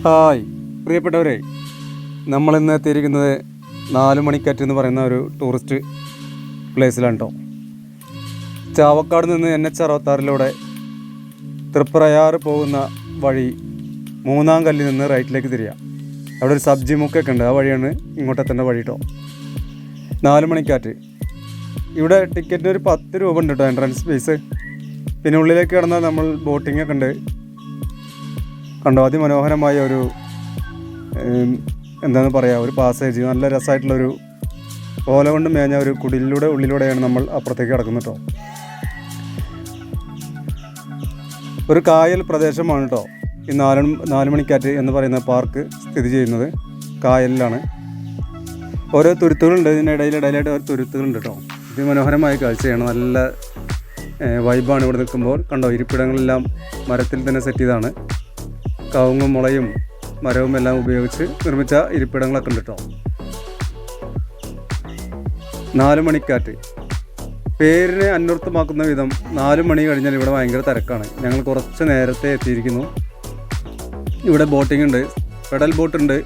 Hi പ്രിയപ്പെട്ടവരെ, നമ്മളിന്ന് എത്തിയിരിക്കുന്നത് 4 മണിക്കാറ്റ് എന്ന് പറയുന്ന ഒരു ടൂറിസ്റ്റ് പ്ലേസിലാണ് കേട്ടോ. ചാവക്കാട് നിന്ന് NH66 തൃപ്രയാറ് പോകുന്ന വഴി 3-ാം കല്ലിൽ നിന്ന് റൈറ്റിലേക്ക് തിരിയാം. അവിടെ ഒരു സബ്ജി മുക്കൊക്കെ ഉണ്ട്, ആ വഴിയാണ് ഇങ്ങോട്ടെത്തേണ്ട വഴി കേട്ടോ. 4 മണിക്കാറ്റ്. ഇവിടെ ടിക്കറ്റിന് ഒരു 10 രൂപ ഉണ്ട് കേട്ടോ, എൻട്രൻസ് ഫീസ്. പിന്നെ ഉള്ളിലേക്ക് കിടന്നാൽ നമ്മൾ ബോട്ടിങ്ങൊക്കെ ഉണ്ട് കണ്ടോ. അതിമനോഹരമായ ഒരു എന്താണെന്ന് പറയുക, ഒരു പാസേജ്, നല്ല രസമായിട്ടുള്ളൊരു ഓല കൊണ്ട് മേഞ്ഞ ഒരു ഉള്ളിലൂടെയാണ് നമ്മൾ അപ്പുറത്തേക്ക് കിടക്കുന്നത് കേട്ടോ. ഒരു കായൽ പ്രദേശമാണ് കേട്ടോ ഈ 4 മണിക്കാറ്റ് എന്ന് പറയുന്ന പാർക്ക് സ്ഥിതി ചെയ്യുന്നത്. കായലിലാണ്. ഓരോ തുരുത്തുകളുണ്ട്, ഇതിനിടയിലായിട്ട് ഓരോ തുരുത്തുകളുണ്ട് കേട്ടോ. ഇത് മനോഹരമായ കാഴ്ചയാണ്, നല്ല വൈബാണ് ഇവിടെ നിൽക്കുമ്പോൾ. കണ്ടോ, ഇരിപ്പിടങ്ങളെല്ലാം മരത്തിൽ തന്നെ സെറ്റ് ചെയ്താണ്. കവുങ്ങും മുളയും മരവും എല്ലാം ഉപയോഗിച്ച് നിർമ്മിച്ച ഇരിപ്പിടങ്ങളൊക്കെ ഉണ്ട് കേട്ടോ. 4 മണിക്കാറ്റ് പേരിനെ അന്വർത്ഥമാക്കുന്ന വിധം 4 മണി കഴിഞ്ഞാൽ ഇവിടെ ഭയങ്കര തിരക്കാണ്. ഞങ്ങൾ കുറച്ച് നേരത്തെ എത്തിയിരിക്കുന്നു. ഇവിടെ ബോട്ടിംഗ് ഉണ്ട്, പെഡൽ ബോട്ടുണ്ട്,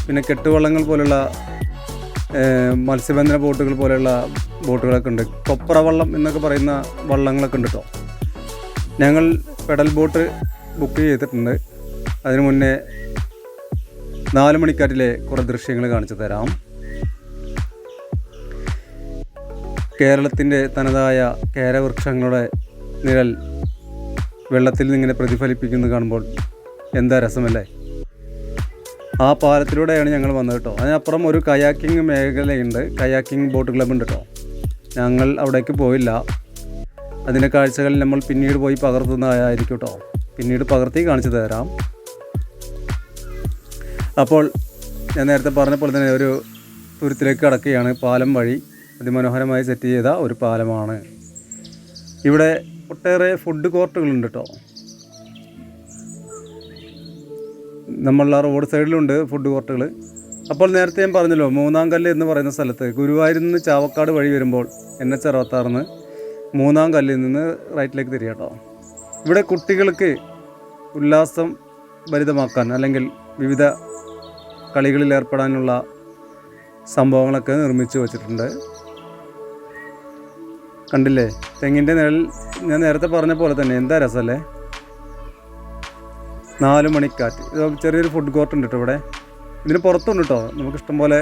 പിന്നെ കെട്ടുവള്ളങ്ങൾ പോലുള്ള മത്സ്യബന്ധന ബോട്ടുകൾ പോലെയുള്ള ബോട്ടുകളൊക്കെ ഉണ്ട്. കൊപ്ര വള്ളം എന്നൊക്കെ പറയുന്ന വള്ളങ്ങളൊക്കെ ഉണ്ട് കേട്ടോ. ഞങ്ങൾ പെഡൽ ബോട്ട് ബുക്ക് ചെയ്തിട്ടുണ്ട്. അതിനു മുന്നേ 4 മണിക്കാറ്റിലെ കുറേ ദൃശ്യങ്ങൾ കാണിച്ചു തരാം. കേരളത്തിൻ്റെ തനതായ കേരവൃക്ഷങ്ങളുടെ നിഴൽ വെള്ളത്തിൽ നിന്നിങ്ങനെ പ്രതിഫലിപ്പിക്കുന്നത് കാണുമ്പോൾ എന്താ രസമല്ലേ. ആ പാലത്തിലൂടെയാണ് ഞങ്ങൾ വന്നത് കേട്ടോ. അതിനപ്പുറം ഒരു കയാക്കിംഗ് മേഖലയുണ്ട്, കയാക്കിംഗ് ബോട്ട് ക്ലബ്ബ് ഉണ്ട് കേട്ടോ. ഞങ്ങൾ അവിടേക്ക് പോയില്ല. അതിൻ്റെ കാഴ്ചകൾ നമ്മൾ പിന്നീട് പോയി പകർത്തുന്നതായിരിക്കും കേട്ടോ. പിന്നീട് പകർത്തി കാണിച്ചു തരാം. അപ്പോൾ ഞാൻ നേരത്തെ പറഞ്ഞ പോലെ തന്നെ ഒരു തുരുത്തിലേക്ക് കടക്കുകയാണ്. പാലം വഴി അതിമനോഹരമായി സെറ്റ് ചെയ്ത ഒരു പാലമാണ്. ഇവിടെ ഒട്ടേറെ ഫുഡ് കോർട്ടുകളുണ്ട് കേട്ടോ. നമ്മളുടെ റോഡ് സൈഡിലുണ്ട് ഫുഡ് കോർട്ടുകൾ. അപ്പോൾ നേരത്തെ ഞാൻ പറഞ്ഞല്ലോ, 3-ാം കല്ല് എന്ന് പറയുന്ന സ്ഥലത്ത് ഗുരുവായൂരിൽ നിന്ന് ചാവക്കാട് വഴി വരുമ്പോൾ NH66 3-ാം കല്ലിൽ നിന്ന് റൈറ്റിലേക്ക് തിരിയാം കേട്ടോ. ഇവിടെ കുട്ടികൾക്ക് ഉല്ലാസം ഭരിതമാക്കാൻ അല്ലെങ്കിൽ വിവിധ കളികളിൽ ഏർപ്പെടാനുള്ള സംഭവങ്ങളൊക്കെ നിർമ്മിച്ചു വച്ചിട്ടുണ്ട്. കണ്ടില്ലേ, തെങ്ങിൻ്റെ നിഴൽ. ഞാൻ നേരത്തെ പറഞ്ഞ പോലെ തന്നെ എന്താ രസമല്ലേ. 4 മണിക്കാറ്റ്. ഇത് ചെറിയൊരു ഫുഡ് കോർട്ട് ഉണ്ട് കേട്ടോ ഇവിടെ. ഇതിന് പുറത്തുണ്ട് കേട്ടോ, നമുക്ക് ഇഷ്ടംപോലെ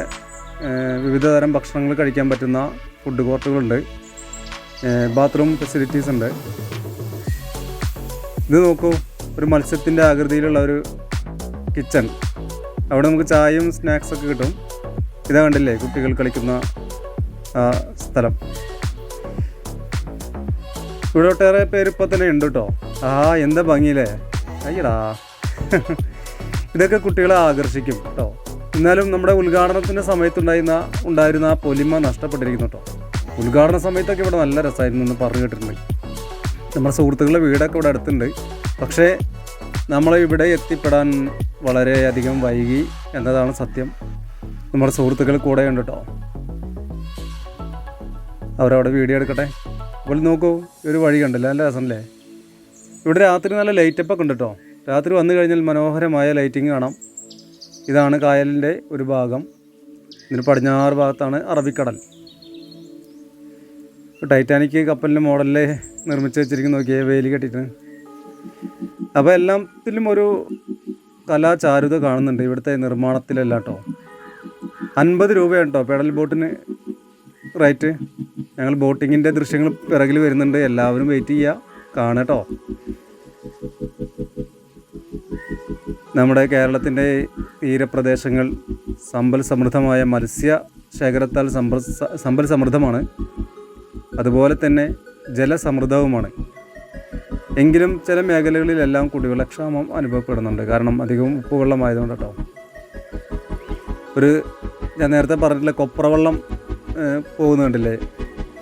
വിവിധ തരം ഭക്ഷണങ്ങൾ കഴിക്കാൻ പറ്റുന്ന ഫുഡ് കോർട്ടുകളുണ്ട്. ബാത്റൂം ഫെസിലിറ്റീസ് ഉണ്ട്. ഇത് നോക്കൂ, ഒരു മത്സ്യത്തിൻ്റെ ആകൃതിയിലുള്ള ഒരു കിച്ചൺ. അവിടെ നമുക്ക് ചായയും സ്നാക്സൊക്കെ കിട്ടും. ഇതാ കണ്ടില്ലേ കുട്ടികൾ കളിക്കുന്ന സ്ഥലം. ഇവിടെ ഒട്ടേറെ പേര് ഇപ്പോൾ തന്നെ ഉണ്ട് കേട്ടോ. എന്താ ഭംഗിയില്ലേ, അയ്യടാ. ഇതൊക്കെ കുട്ടികളെ ആകർഷിക്കും കേട്ടോ. എന്നാലും നമ്മുടെ ഉദ്ഘാടനത്തിൻ്റെ സമയത്തുണ്ടായിരുന്ന ആ പൊലിമ നഷ്ടപ്പെട്ടിരിക്കുന്നു കേട്ടോ. ഉദ്ഘാടന സമയത്തൊക്കെ ഇവിടെ നല്ല രസമായിരുന്നു എന്ന് പറഞ്ഞു കേട്ടിട്ടുണ്ട്. നമ്മുടെ സുഹൃത്തുക്കളുടെ വീടൊക്കെ ഇവിടെ അടുത്തുണ്ട്. പക്ഷേ നമ്മൾ ഇവിടെ എത്തിപ്പെടാൻ വളരെയധികം വൈകി എന്നതാണ് സത്യം. നമ്മുടെ സുഹൃത്തുക്കൾ കൂടെ ഉണ്ട് കേട്ടോ. അവരവിടെ വീഡിയോ എടുക്കട്ടെ. അപ്പോൾ നോക്കൂ, ഒരു വഴി കണ്ടില്ല, നല്ല രസമല്ലേ. ഇവിടെ രാത്രി നല്ല ലൈറ്റപ്പൊക്കെ ഉണ്ട് കേട്ടോ. രാത്രി വന്നു കഴിഞ്ഞാൽ മനോഹരമായ ലൈറ്റിങ് കാണാം. ഇതാണ് കായലിൻ്റെ ഒരു ഭാഗം. ഇതിന് പടിഞ്ഞാറ് ഭാഗത്താണ് അറബിക്കടൽ. ടൈറ്റാനിക് കപ്പലിൻ്റെ മോഡലിൽ നിർമ്മിച്ച് വെച്ചിരിക്കുന്ന നോക്കിയേ, വേലി കെട്ടിയിട്ട്. അപ്പോൾ എല്ലാത്തിലും ഒരു കലാചാരുത കാണുന്നുണ്ട് ഇവിടുത്തെ നിർമ്മാണത്തിലല്ല കേട്ടോ. 50 രൂപയാണ് കേട്ടോ പെഡൽ ബോട്ടിന് റേറ്റ്. ഞങ്ങൾ ബോട്ടിങ്ങിൻ്റെ ദൃശ്യങ്ങൾ പിറകിൽ വരുന്നുണ്ട്, എല്ലാവരും വെയിറ്റ് ചെയ്യുക, കാണട്ടോ. നമ്മുടെ കേരളത്തിൻ്റെ തീരപ്രദേശങ്ങൾ സമ്പൽ സമൃദ്ധമായ മത്സ്യ ശേഖരത്താൽ സമ്പൽ സമൃദ്ധമാണ്. അതുപോലെ തന്നെ ജലസമൃദ്ധവുമാണ്. എങ്കിലും ചില മേഖലകളിലെല്ലാം കുടിവെള്ളക്ഷാമം അനുഭവപ്പെടുന്നുണ്ട്. കാരണം അധികവും ഉപ്പുവെള്ളമായതുകൊണ്ട് കേട്ടോ. ഞാൻ നേരത്തെ പറഞ്ഞിട്ടില്ല, കൊപ്രവള്ളം പോകുന്നുണ്ടല്ലേ,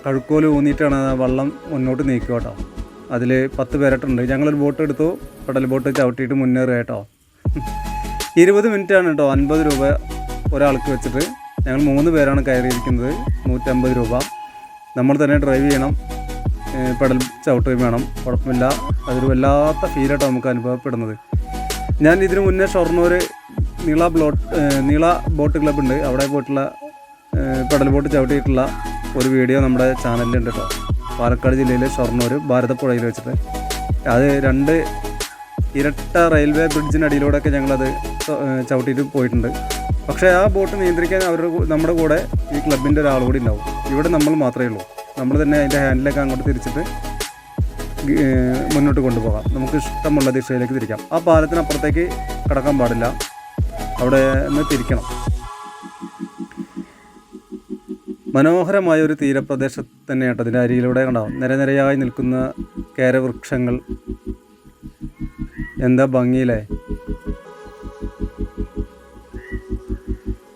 കഴുക്കോല് ഊന്നിയിട്ടാണ് ആ വള്ളം മുന്നോട്ട് നീക്കുക കേട്ടോ. അതിൽ 10 പേരായിട്ടുണ്ട്. ഞങ്ങളൊരു ബോട്ട് എടുത്തു, പെഡൽ ബോട്ട് ചവിട്ടിയിട്ട് മുന്നേറുക കേട്ടോ. 20 മിനിറ്റാണ് കേട്ടോ, 50 രൂപ ഒരാൾക്ക് വെച്ചിട്ട്. ഞങ്ങൾ 3 പേരാണ് കയറിയിരിക്കുന്നത്, 150 രൂപ. നമ്മൾ തന്നെ ഡ്രൈവ് ചെയ്യണം, പെഡൽ ചവിട്ടുകയും വേണം. കുഴപ്പമില്ല, അതൊരു വല്ലാത്ത ഫീലായിട്ടോ നമുക്ക് അനുഭവപ്പെടുന്നത്. ഞാൻ ഇതിനു മുന്നേ ഷൊർണൂർ നീള ബോട്ട് ക്ലബ്ബ് ഉണ്ട്, അവിടെ പോയിട്ടുള്ള പെഡൽ ബോട്ട് ചവിട്ടിയിട്ടുള്ള ഒരു വീഡിയോ നമ്മുടെ ചാനലിലുണ്ട് കേട്ടോ. പാലക്കാട് ജില്ലയിലെ ഷൊർണൂർ ഭാരതപ്പുഴയിൽ വെച്ചിട്ട് അത് 2 ഇരട്ട റെയിൽവേ ബ്രിഡ്ജിനടിയിലൂടെയൊക്കെ ഞങ്ങളത് ചവിട്ടിയിട്ട് പോയിട്ടുണ്ട്. പക്ഷേ ആ ബോട്ട് നിയന്ത്രിക്കാൻ നമ്മുടെ കൂടെ ഈ ക്ലബിൻ്റെ ഒരാൾ കൂടി ഉണ്ടാവും. ഇവിടെ നമ്മൾ മാത്രമേ ഉള്ളൂ. നമ്മൾ തന്നെ അതിൻ്റെ ഹാൻഡിലൊക്കെ അങ്ങോട്ട് തിരിച്ചിട്ട് മുന്നോട്ട് കൊണ്ടുപോകാം. നമുക്ക് ഇഷ്ടമുള്ള ദിശയിലേക്ക് തിരിക്കാം. ആ പാലത്തിനപ്പുറത്തേക്ക് കടക്കാൻ പാടില്ല, അവിടെ നിന്ന് തിരിക്കണം. മനോഹരമായ ഒരു തീരപ്രദേശത്ത് തന്നെയാട്ടോ. അതിൻ്റെ അരിയിലൂടെ കണ്ടാവും നിരനിരയായി നിൽക്കുന്ന കേരവൃക്ഷങ്ങൾ. എന്താ ഭംഗിയില്ലേ.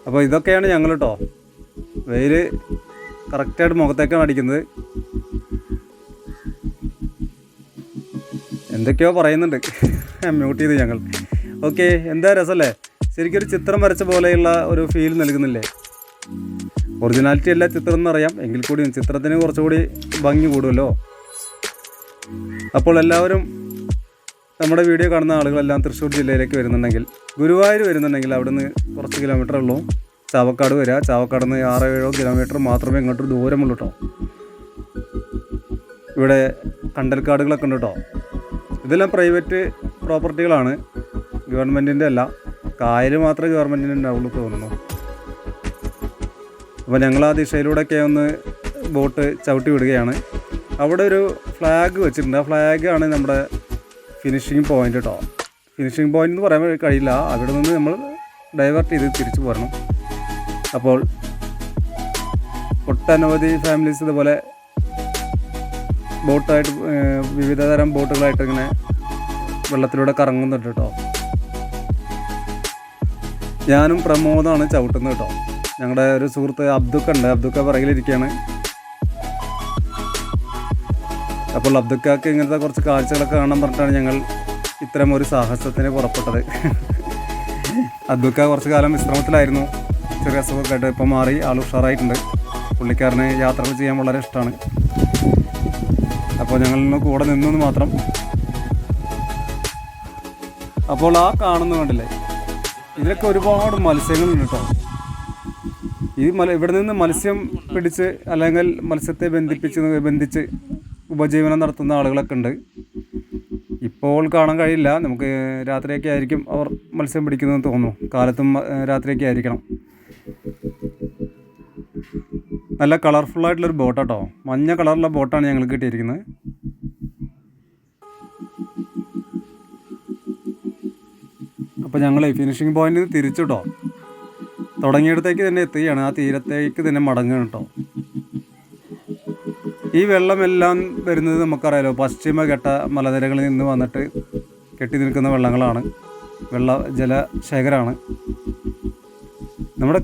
അപ്പോൾ ഇതൊക്കെയാണ് ഞങ്ങൾ കേട്ടോ. വെയിൽ കറക്റ്റായിട്ട് മുഖത്തേക്കാണ് അടിക്കുന്നത്. എന്തൊക്കെയോ പറയുന്നുണ്ട്, മ്യൂട്ട് ചെയ്ത് ഞങ്ങൾ. ഓക്കെ, എന്താ രസമല്ലേ. ശരിക്കും ഒരു ചിത്രം വരച്ച പോലെയുള്ള ഒരു ഫീൽ നൽകുന്നില്ലേ. ഒറിജിനാലിറ്റി അല്ല ചിത്രം എന്നറിയാം, എങ്കിൽ കൂടിയും ചിത്രത്തിന് കുറച്ചുകൂടി ഭംഗി കൂടുമല്ലോ. അപ്പോൾ എല്ലാവരും നമ്മുടെ വീഡിയോ കാണുന്ന ആളുകളെല്ലാം തൃശ്ശൂർ ജില്ലയിലേക്ക് വരുന്നുണ്ടെങ്കിൽ, ഗുരുവായൂർ വരുന്നുണ്ടെങ്കിൽ അവിടുന്ന് കുറച്ച് കിലോമീറ്റർ ഉള്ളൂ ചാവക്കാട് വരിക. ചാവക്കാട് നിന്ന് 6-7 കിലോമീറ്റർ മാത്രമേ ഇങ്ങോട്ട് ദൂരമുള്ളൂ കേട്ടോ. ഇവിടെ കണ്ടൽക്കാടുകളൊക്കെ ഉണ്ട് കേട്ടോ. ഇതെല്ലാം പ്രൈവറ്റ് പ്രോപ്പർട്ടികളാണ്, ഗവൺമെൻറ്റിൻ്റെ അല്ല. കായൽ മാത്രമേ ഗവൺമെൻറ്റിൻ്റെ ഉണ്ടാവുള്ളൂ തോന്നുന്നു. അപ്പോൾ ഞങ്ങൾ ആ ദിശയിലൂടെയൊക്കെ ഒന്ന് ബോട്ട് ചവിട്ടി വിടുകയാണ്. അവിടെ ഒരു ഫ്ലാഗ് വെച്ചിട്ടുണ്ട്. ആ ഫ്ലാഗാണ് നമ്മുടെ ഫിനിഷിങ് പോയിൻ്റ് കേട്ടോ. ഫിനിഷിങ് പോയിൻ്റ് എന്ന് പറയാൻ കഴിയില്ല, അവിടെ നിന്ന് നമ്മൾ ഡൈവേർട്ട് ചെയ്ത് തിരിച്ചു പോരണം. അപ്പോൾ ഒട്ടനവധി ഫാമിലീസ് ഇതുപോലെ ബോട്ടായിട്ട് വിവിധ തരം ബോട്ടുകളായിട്ട് ഇങ്ങനെ വെള്ളത്തിലൂടെ കറങ്ങുന്നുണ്ട് കേട്ടോ. ഞാനും പ്രമോദാണ് ചവിട്ടുന്നത് കേട്ടോ. ഞങ്ങളുടെ ഒരു സുഹൃത്ത് അബ്ദുക്ക ഉണ്ട്, അബ്ദുക്ക പുറകിലിരിക്കുകയാണ്. അപ്പോൾ അബ്ദുക്കക്ക് ഇങ്ങനത്തെ കുറച്ച് കാഴ്ചകളൊക്കെ കാണാൻ പറഞ്ഞിട്ടാണ് ഞങ്ങൾ ഇത്തരം ഒരു സാഹസത്തിന് പുറപ്പെട്ടത്. അബ്ദുക്ക കുറച്ച് കാലം വിശ്രമത്തിലായിരുന്നു, ചെറിയ അസുഖമൊക്കെ ആയിട്ട്. ഇപ്പം മാറി, ആൾ ഉഷാറായിട്ടുണ്ട്. പുള്ളിക്കാരന് യാത്രകൾ ചെയ്യാൻ വളരെ ഇഷ്ടമാണ്. അപ്പോൾ ഞങ്ങളിന്ന് കൂടെ നിന്നെന്ന് മാത്രം. അപ്പോൾ ആ കാണുന്ന കണ്ടില്ലേ, ഇതിലൊക്കെ ഒരുപാട് മത്സ്യങ്ങളുണ്ട് കേട്ടോ. ഇവിടെ നിന്ന് മത്സ്യം പിടിച്ച് അല്ലെങ്കിൽ മത്സ്യത്തെ ബന്ധിച്ച് ഉപജീവനം നടത്തുന്ന ആളുകളൊക്കെ ഉണ്ട്. ഇപ്പോൾ കാണാൻ കഴിയില്ല, നമുക്ക് രാത്രിയൊക്കെ ആയിരിക്കും അവർ മത്സ്യം പിടിക്കുന്നതെന്ന് തോന്നുന്നു. കാലത്തും രാത്രിയൊക്കെ ആയിരിക്കണം. നല്ല കളർഫുള്ളായിട്ടുള്ളൊരു ബോട്ടാട്ടോ, മഞ്ഞ കളറുള്ള ബോട്ടാണ് ഞങ്ങൾക്ക് കിട്ടിയിരിക്കുന്നത്. അപ്പോൾ ഞങ്ങൾ ഫിനിഷിംഗ് പോയിന്റ് തിരിച്ചു കേട്ടോ. തുടങ്ങിയിടത്തേക്ക് തന്നെ എത്തുകയാണ്, ആ തീരത്തേക്ക് തന്നെ മടങ്ങുകയാണ് കേട്ടോ. ഈ വെള്ളമെല്ലാം വരുന്നത് നമുക്കറിയാലോ, പശ്ചിമഘട്ട മലനിരകളിൽ നിന്ന് വന്നിട്ട് കെട്ടി നിൽക്കുന്ന വെള്ളങ്ങളാണ്, ജലശേഖരമാണ്. നമ്മുടെ